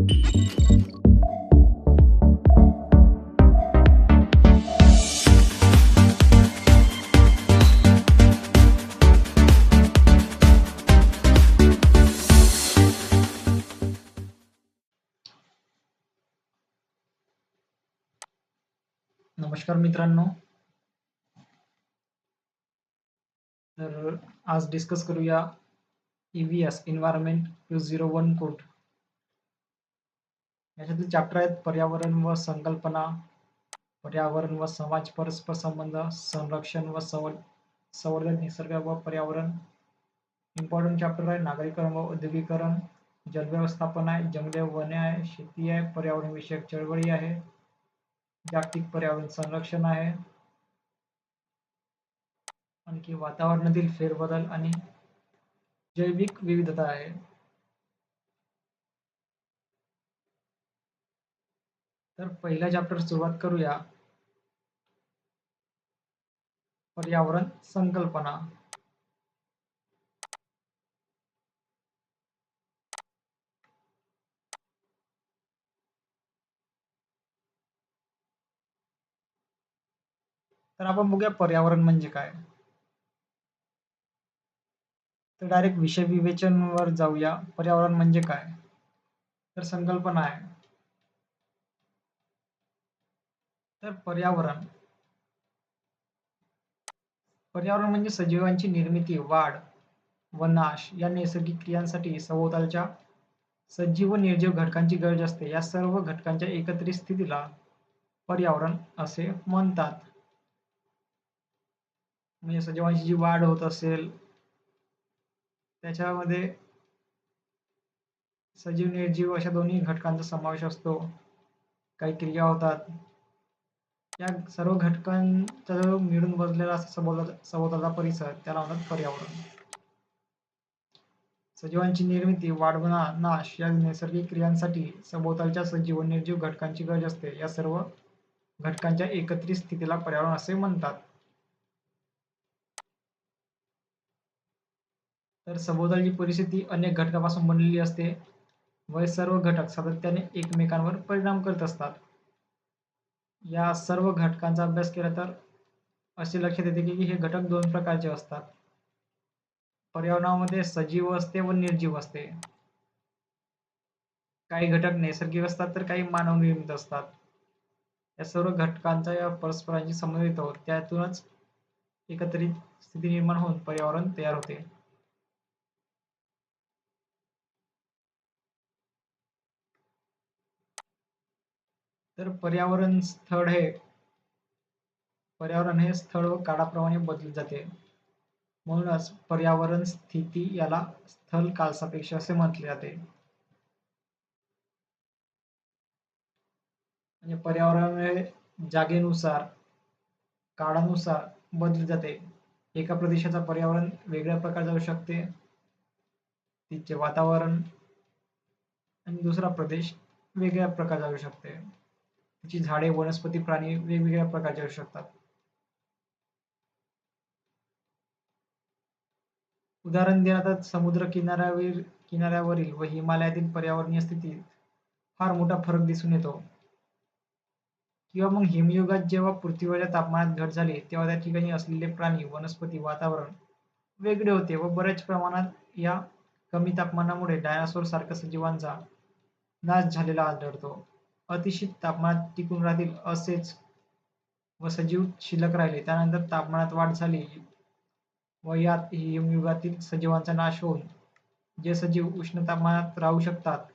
नमस्कार मित्रांनो. तर आज डिस्कस करूया EVS एन्व्हायरमेंट 201 कोड. याच्यातील चॅप्टर आहेत पर्यावरण व संकल्पना, पर्यावरण व समाज परस्पर संबंध, संरक्षण व संवर्धन, निसर्ग व पर्यावरण. इम्पॉर्टंट चॅप्टर आहे नागरीकरण व औद्योगिकरण, जलव्यवस्थापन आहे, जंगले वने आहे, शेती आहे, पर्यावरण विषयक चळवळी आहे, जागतिक पर्यावरण संरक्षण आहे, आणखी वातावरणातील फेरबदल आणि जैविक विविधता आहे. तर पहिला चॅप्टर सुरुवात करूया. पर्यावरण संकल्पना. तर आपण बघूया पर्यावरण म्हणजे काय. तर डायरेक्ट विषय विवेचनवर जाऊया. पर्यावरण म्हणजे काय. तर संकल्पना आहे. तर पर्यावरण म्हणजे सजीवांची निर्मिती, वाढ व नाश या नैसर्गिक क्रियांसाठी सभोवतालच्या सजीव व निर्जीव घटकांची गरज असते. या सर्व घटकांच्या एकत्रित स्थितीला पर्यावरण असे म्हणतात. म्हणजे सजीवांची जी वाढ होत असेल त्याच्यामध्ये सजीव निर्जीव अशा दोन्ही घटकांचा समावेश असतो. काही क्रिया होतात, या सर्व घटकांचा जो मिळून बसलेला सभोवतालचा परिसर त्याला म्हणतात पर्यावरण. सजीवांची निर्मिती, वाढ व नाश या नैसर्गिक क्रियांसाठी सभोवतालच्या सजीव व निर्जीव घटकांची गरज असते. या सर्व घटकांच्या एकत्रित स्थितीला पर्यावरण असे म्हणतात. तर सभोवतालची परिस्थिती अनेक घटकांपासून बनलेली असते व सर्व घटक सातत्याने एकमेकांवर परिणाम करत असतात. या सर्व घटकांचा अभ्यास केला तर असे लक्षात येते की हे घटक दोन प्रकारचे असतात. पर्यावरणामध्ये सजीव असते व निर्जीव असते. काही घटक नैसर्गिक असतात तर काही मानवनिर्मित असतात. या सर्व घटकांचा या परस्परांशी संबंध येतो, त्यातूनच एकत्रित स्थिती निर्माण होऊन पर्यावरण तयार होते. तर पर्यावरण हे स्थळ व काळाप्रमाणे बदलत जाते. म्हणूनच पर्यावरण स्थिती याला स्थल कालसापेक्ष असे म्हटले जाते. म्हणजे पर्यावरण जागेनुसार, काळानुसार बदलत जाते. एका प्रदेशाचा पर्यावरण वेगळ्या प्रकारचे असू शकते, तिचे वातावरण, आणि दुसरा प्रदेश वेगळ्या प्रकारचा असू शकते. तिची झाडे, वनस्पती, प्राणी वेगवेगळ्या प्रकारचे असू शकतात. उदाहरण द्या तर समुद्र किनाऱ्यावरील व हिमालयातील पर्यावरणीय स्थितीत फार मोठा फरक दिसून येतो. किंवा मग हिमयुगात जेव्हा पृथ्वीवरच्या तापमानात घट झाली तेव्हा त्या ठिकाणी असलेले प्राणी, वनस्पती, वातावरण वेगळे होते व बऱ्याच प्रमाणात या कमी तापमानामुळे डायनासोर सारख्या सजीवांचा नाश झालेला आढळतो. अतिशीत तापमानात टिकून राहतील असेच व सजीव शिल्लक राहिले. त्यानंतर तापमानात वाढ झाली व यात हिमयुगातील सजीवांचा नाश होऊन जे सजीव उष्ण तापमानात राहू शकतात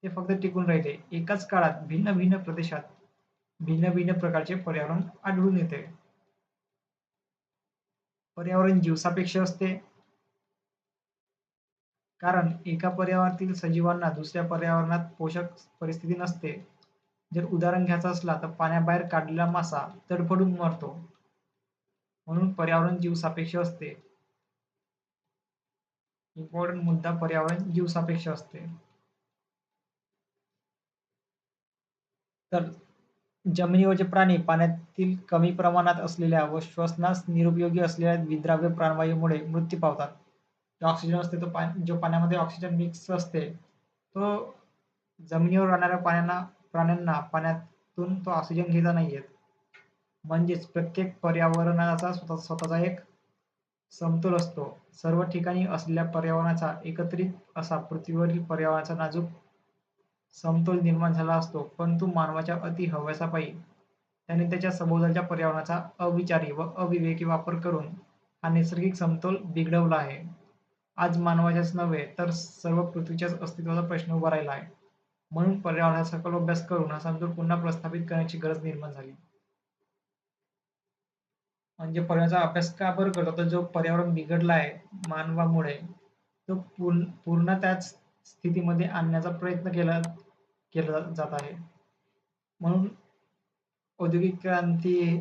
ते फक्त टिकून राहिले. एकाच काळात भिन्न भिन्न प्रदेशात भिन्न भिन्न प्रकारचे पर्यावरण आढळून येते. पर्यावरण जीवसापेक्ष असते, कारण एका पर्यावरणातील सजीवांना दुसऱ्या पर्यावरणात पोषक परिस्थिती नसते. जर उदाहरण घ्यायचं असला तर पाण्याबाहेर काढलेला मासा तडफडून मरतो. म्हणून पर्यावरण जीवसापेक्ष असते. इम्पॉर्टंट मुद्दा, पर्यावरण जीवसापेक्ष असते. तर जमिनीवरचे प्राणी पाण्यातील कमी प्रमाणात असलेल्या व श्वसनास निरुपयोगी असलेल्या विद्राव्य प्राणवायूमुळे मृत्यू पावतात. जो ऑक्सिजन असते तो जो पाण्यामध्ये ऑक्सिजन मिक्स असते तो जमिनीवर राहणाऱ्या प्राण्यांना पाण्यातून तो ऑक्सिजन घेता नाही येत. म्हणजेच प्रत्येक पर्यावरणाचा स्वतःचा एक समतोल असतो. सर्व ठिकाणी असलेल्या पर्यावरणाचा एकत्रित असा पृथ्वीवरील पर्यावरणाचा नाजूक समतोल निर्माण झाला असतो, परंतु मानवाच्या अति हव्यासापायी त्याने त्याच्या सभोवतालच्या पर्यावरणाचा अविचारी व अविवेकी वापर करून हा नैसर्गिक समतोल बिघडवला आहे. आज मानवाच्याच नव्हे तर सर्व पृथ्वीच्याच अस्तित्वाचा प्रश्न उभा राहिला आहे. म्हणून पर्यावरणाचा सखोल अभ्यास करून हा समतोल पुन्हा प्रस्थापित करण्याची गरज निर्माण झाली. म्हणजे पर्यावरणाचा अभ्यास का बरं करतो? तर जो पर्यावरण बिघडला आहे मानवामुळे तो पूर्ण त्याच स्थितीमध्ये आणण्याचा प्रयत्न केला जात आहे. म्हणून औद्योगिक क्रांती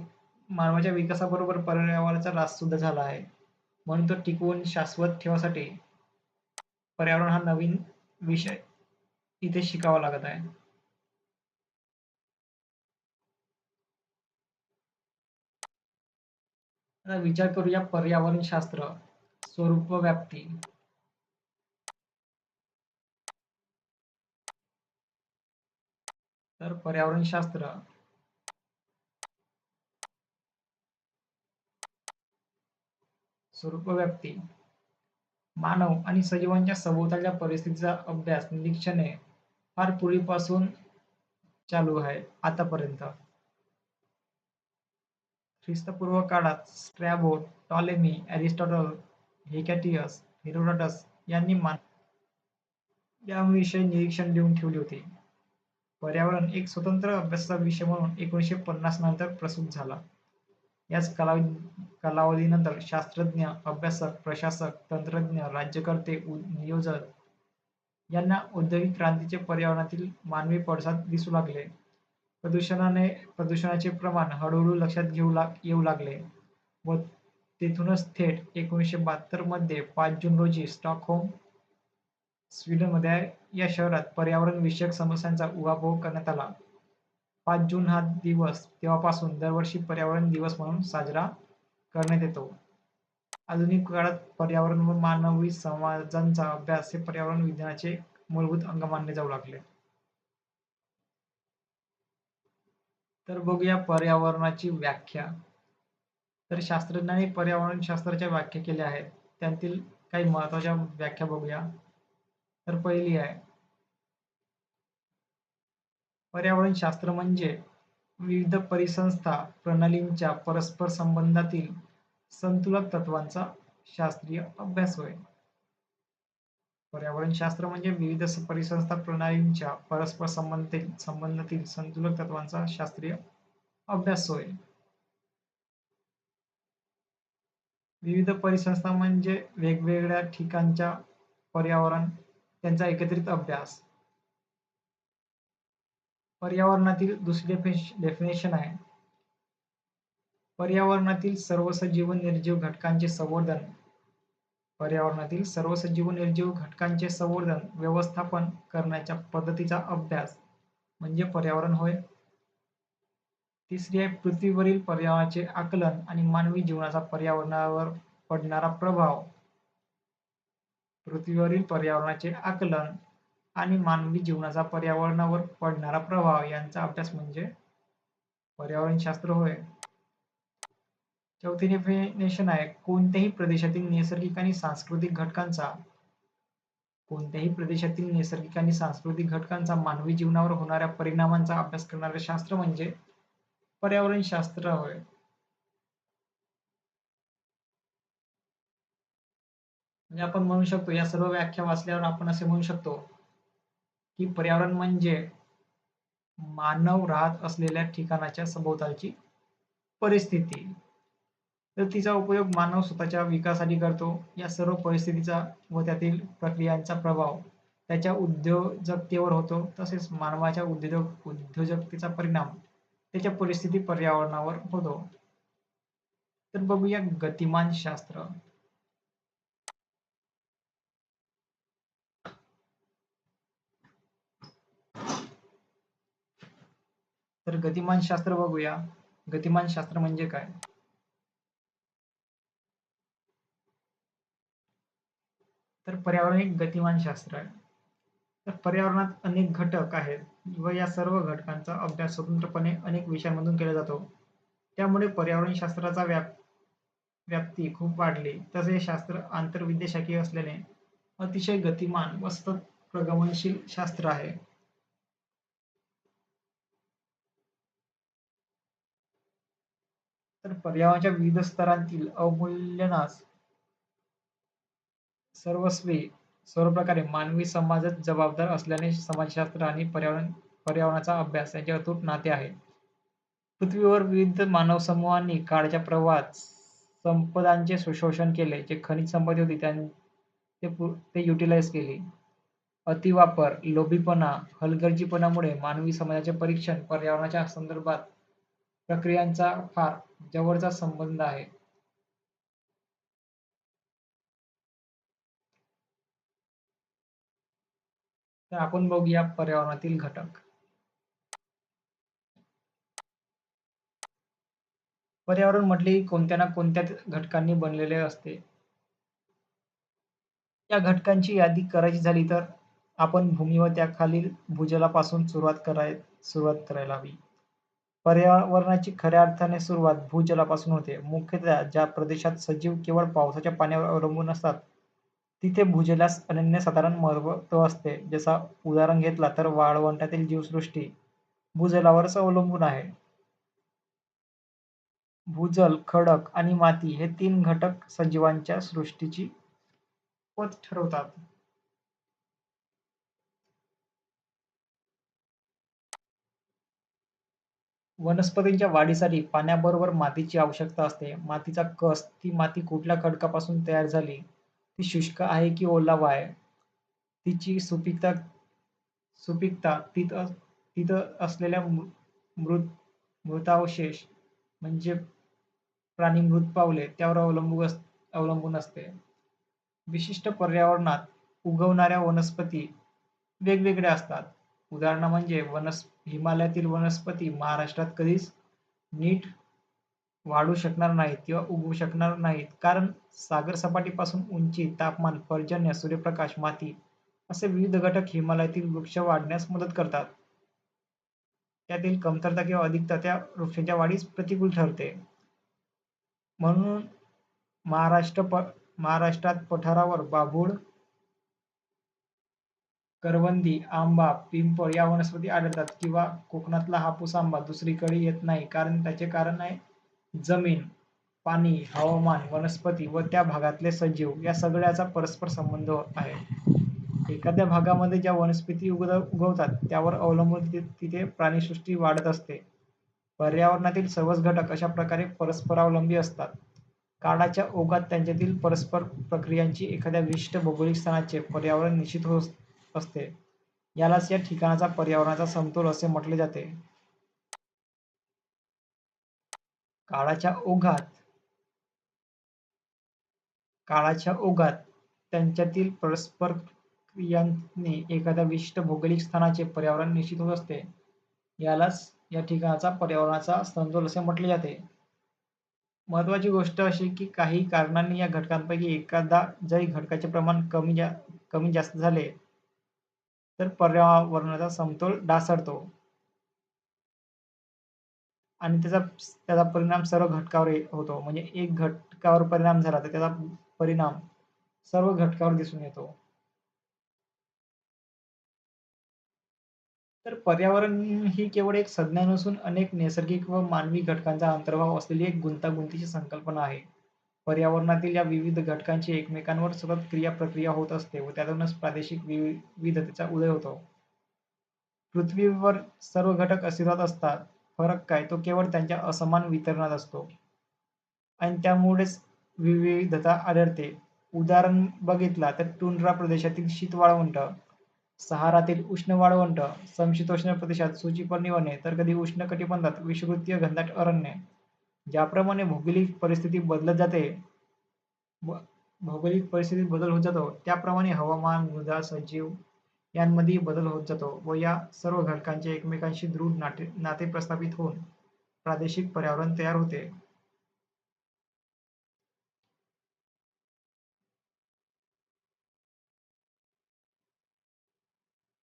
मानवाच्या विकासाबरोबर पर्यावरणाचा ऱ्हास सुद्धा झाला आहे. म्हणून तो टिकवून शाश्वत ठेवण्यासाठी पर्यावरण हा नवीन विषय इथे शिकावा लागत आहे. आता विचार करूया पर्यावरणशास्त्र, स्वरूप व व्याप्ती. तर पर्यावरणशास्त्र स्वरूप व व्याप्ती मानव आणि सजीवांच्या सभोवतालच्या परिस्थितीचा अभ्यास निरीक्षणे फार पूर्वीपासून चालू आहे आतापर्यंत. ख्रिस्तपूर्व काळात स्ट्रॅबो, टॉलेमी, एरिस्टॉटल, हेकॅटियस, हेरोडोटस यांनी याविषयी निरीक्षण लिहून ठेवली होती. पर्यावरण एक स्वतंत्र अभ्यासाचा विषय म्हणून 1950 नंतर प्रसूत झाला. याच कालावधीनंतर शास्त्रज्ञ, अभ्यासक, प्रशासक, तंत्रज्ञ, राज्यकर्ते, नियोजक यांना औद्योगिक क्रांतीचे पर्यावरणातील मानवी पडसाद दिसू लागले. प्रदूषणाचे प्रमाण हळूहळू लक्षात येऊ लागले व तेथूनच थेट 1972 मध्ये 5 जून रोजी स्टॉकहोम, स्वीडनमध्ये या शहरात पर्यावरण विषयक समस्यांचा उहापोह करण्यात आला. 5 जून हा दिवस तेव्हापासून दरवर्षी पर्यावरण दिवस म्हणून साजरा करण्यात येतो. आधुनिक काळात पर्यावरण व मानवी समाजांचा अभ्यास हे पर्यावरण विज्ञानाचे मूलभूत अंग मानले जाऊ लागले. तर बघूया पर्यावरणाची व्याख्या. तर शास्त्रज्ञांनी पर्यावरणशास्त्राच्या व्याख्या केल्या आहेत. त्यातील काही महत्त्वाच्या व्याख्या बघूया. तर पहिली आहे, पर्यावरणशास्त्र म्हणजे विविध परिसंस्था प्रणालींच्या परस्पर संबंधातील संतुलक तत्वांचा शास्त्रीय अभ्यास होय. पर्यावरणशास्त्र म्हणजे विविध परिसंस्था प्रणालींच्या परस्पर संबंधातील संतुलक तत्वांचा शास्त्रीय अभ्यास होय. विविध परिसंस्था म्हणजे वेगवेगळ्या ठिकाणच्या पर्यावरण त्यांचा एकत्रित अभ्यास. पर्यावरणातील दुसरी डेफिनेशन आहे, पर्यावरणातील सर्व सजीव निर्जीव घटकांचे संवर्धन. पर्यावरणातील सर्व सजीव निर्जीव घटकांचे संवर्धन व्यवस्थापन करण्याच्या पद्धतीचा अभ्यास म्हणजे पर्यावरण होय. तिसरी आहे, पृथ्वीवरील पर्यावरणाचे आकलन आणि मानवी जीवनाचा पर्यावरणावर पडणारा प्रभाव. पृथ्वीवरील पर्यावरणाचे आकलन आणि मानवी जीवनाचा पर्यावरणावर पडणारा प्रभाव यांचा अभ्यास म्हणजे पर्यावरणशास्त्र होय. चौथी डेफिनेशन आहे, कोणत्याही प्रदेशातील नैसर्गिक आणि सांस्कृतिक घटकांचा मानवी जीवनावर होणाऱ्या परिणामांचा अभ्यास करणारे शास्त्र म्हणजे पर्यावरणशास्त्र होय. म्हणजे आपण म्हणू शकतो, या सर्व व्याख्या वाचल्यावर आपण असे म्हणू शकतो की पर्यावरण म्हणजे मानव राहत असलेल्या ठिकाणाच्या सभोवतालची परिस्थिती. तर तिचा उपयोग मानव स्वतःच्या विकासासाठी करतो. या सर्व परिस्थितीचा व त्यातील प्रक्रियांचा प्रभाव त्याच्या उद्योजकतेवर होतो. तसेच मानवाच्या उद्योजकतेचा परिणाम त्याच्या परिस्थिती पर्यावरणावर होतो. तर बघूया गतिमान शास्त्र. तर गतिमान शास्त्र बघूया. गतिमान शास्त्र म्हणजे काय? तर पर्यावरण एक गतिमान शास्त्र आहे. तर पर्यावरणात अनेक घटक आहेत व या सर्व घटकांचा अभ्यास स्वतंत्रपणे अनेक विषयांमधून केला जातो. त्यामुळे पर्यावरणशास्त्राचा व्याप्ती खूप वाढली. तसे हे शास्त्र आंतरविद्याशाखीय असल्याने अतिशय गतिमान व सतत प्रगमनशील शास्त्र आहे. तर पर्यावरणाच्या विविध स्तरांतील अवमूल्यनास सर्वस्वी सर्व प्रकारे मानवी समाजच जबाबदार असल्याने समाजशास्त्र आणि पर्यावरणाचा अभ्यास यांचे अतूट नाते आहे. पृथ्वीवर विविध मानवसमूहांनी काळाच्या प्रवाहात संपदांचे शोषण केले. जे खनिज संपत्ती होती ते युटिलाइज केली. अतिवापर, लोभीपणा, हलगर्जीपणामुळे मानवी समाजाचे परीक्षण पर्यावरणाच्या संदर्भात प्रक्रियांचा फार जवळचा संबंध आहे. तर आपण बघूया पर्यावरणातील घटक. पर्यावरण म्हटले की कोणत्या ना कोणत्या घटकांनी बनलेले असते. या घटकांची यादी करायची झाली तर आपण भूमी व त्याखालील भूजलापासून सुरुवात करायला हवी. पर्यावरणाची खऱ्या अर्थाने सुरुवात भूजलापासून होते. मुख्यतः ज्या प्रदेशात सजीव केवळ पावसाच्या पाण्यावर अवलंबून असतात, तिथे भूजलास अनन्यसाधारण महत्त्व असते. जसा उदाहरण घेतला तर वाळवंटातील जीवसृष्टी भूजलावरच अवलंबून आहे. भूजल, खडक आणि माती हे 3 घटक सजीवांच्या सृष्टीची पत ठरवतात. वनस्पतींच्या वाढीसाठी पाण्याबरोबर मातीची आवश्यकता असते. मातीचा कस, ती माती कुठल्या खडकापासून तयार झाली, ती शुष्क आहे की ओलावा आहे, तिची सुपीकता, तिथं असलेल्या मृतावशेष म्हणजे प्राणी मृत पावले त्यावर अवलंबून असते. विशिष्ट पर्यावरणात उगवणाऱ्या वनस्पती वेगवेगळ्या असतात. उदाहरणं म्हणजे हिमालयातील वनस्पती महाराष्ट्रात कधीच नीट वाढू शकणार नाहीत किंवा उगवू शकणार नाहीत, कारण सागर सपाटीपासून उंची, तापमान, पर्जन्य, सूर्यप्रकाश, माती असे विविध घटक हिमालयातील वृक्ष वाढण्यास मदत करतात. त्यातील कमतरता किंवा अधिकता त्या वृक्षांच्या वाढीस प्रतिकूल ठरते. म्हणून महाराष्ट्रात पठारावर बाभूळ, करवंदी, आंबा, पिंपळ या वनस्पती आढळतात किंवा कोकणातला हापूस आंबा दुसरीकडे येत नाही, कारण त्याचे कारण आहे जमीन, पाणी, हवामान, वनस्पती व त्या भागातले सजीव या सगळ्याचा परस्पर संबंध आहे. एखाद्या भागामध्ये ज्या वनस्पती उगवतात त्यावर अवलंबून तिथे प्राणीसृष्टी वाढत असते. पर्यावरणातील सर्वच घटक अशा प्रकारे परस्परावलंबी असतात. काळाच्या ओघात त्यांच्यातील परस्पर प्रक्रियांची एखाद्या विशिष्ट भौगोलिक स्थानाचे पर्यावरण निश्चित होत असते. यालाच या ठिकाणाचा पर्यावरणाचा समतोल असे म्हटले जाते. काळाच्या ओघात काळाच्या ओघात त्यांच्यातील परस्पर क्रियांनी एखाद्या विशिष्ट भौगोलिक स्थानाचे पर्यावरण निश्चित होत असते. यालाच या ठिकाणाचा पर्यावरणाचा समतोल असे म्हटले जाते. महत्त्वाची गोष्ट अशी की काही कारणांनी या घटकांपैकी एखादा जरी घटकाचे प्रमाण कमी जास्त झाले तर पर्यावरणाचा समतोल ढासळतो आणि त्याचा परिणाम सर्व घटकावर होतो. म्हणजे एक घटकावर परिणाम झाला तर त्याचा परिणाम सर्व घटकावर दिसून येतो. तर पर्यावरण ही केवळ एक संज्ञा नसून अनेक नैसर्गिक व मानवी घटकांचा अंतर्भाव असलेली एक गुंतागुंतीची संकल्पना आहे. पर्यावरणातील या विविध घटकांची एकमेकांवर सतत क्रिया-प्रक्रिया होत असते व त्यातूनच प्रादेशिक विविधतेचा उदय होतो. पृथ्वीवर सर्व घटक अस्तित्वात असतात. फरक काय? तो केवळ त्यांच्या असमान वितरणात असतो आणि त्यामुळेच विविधता आढळते. उदाहरण बघितला तर टुंड्रा प्रदेशातील शीत वाळवंट, सहारातील उष्ण वाळवंट, समशीतोष्ण प्रदेशात सूचिपर्णी वने, तर कधी उष्ण कटिबंधात विषुववृत्तीय घनदाट अरण्ये. ज्याप्रमाणे भौगोलिक परिस्थितीत बदल होत जातो, त्याप्रमाणे हवामान, मृदा, सजीव यांमध्येही बदल होत जातो व या सर्व घटकांचे एकमेकांशी दृढ नाते प्रस्थापित होऊन प्रादेशिक पर्यावरण तयार होते.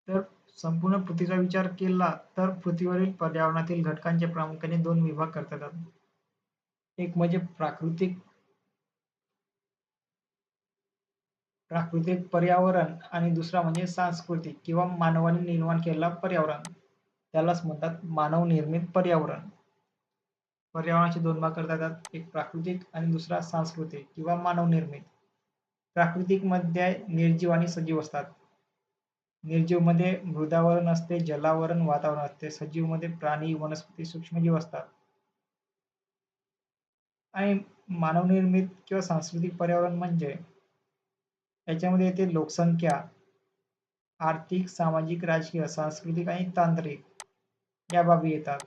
तर संपूर्ण पृथ्वीचा विचार केला तर पृथ्वीवरील पर्यावरणातील घटकांचे प्रामुख्याने दोन विभाग करता येतात. एक म्हणजे प्राकृतिक पर्यावरण आणि दुसरा म्हणजे सांस्कृतिक किंवा मानवाने निर्माण केलेला पर्यावरण. त्यालाच म्हणतात मानवनिर्मित पर्यावरण. पर्यावरणाचे दोन भाग करता येतात, एक प्राकृतिक आणि दुसरा सांस्कृतिक किंवा मानवनिर्मित. प्राकृतिक मध्ये निर्जीव आणि सजीव असतात. निर्जीव मध्ये मृदावरण असते, जलावरण, वातावरण असते. सजीव मध्ये प्राणी, वनस्पती, सूक्ष्मजीव असतात. आणि मानवनिर्मित किंवा सांस्कृतिक पर्यावरण म्हणजे याच्यामध्ये येते लोकसंख्या, आर्थिक, सामाजिक, राजकीय, सांस्कृतिक आणि तांत्रिक या बाबी येतात.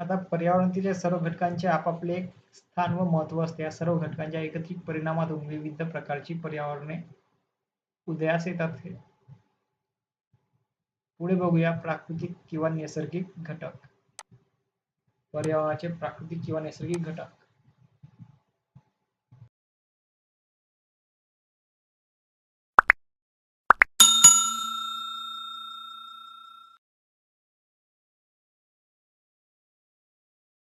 आता पर्यावरणातील या सर्व घटकांचे आपापले एक स्थान व महत्व असते. या सर्व घटकांच्या एकत्रित परिणामातून विविध प्रकारची पर्यावरणे उदयास येतात. पुढे बघूया प्राकृतिक किंवा नैसर्गिक घटक. पर्यावरणाचे प्राकृतिक किंवा नैसर्गिक घटक.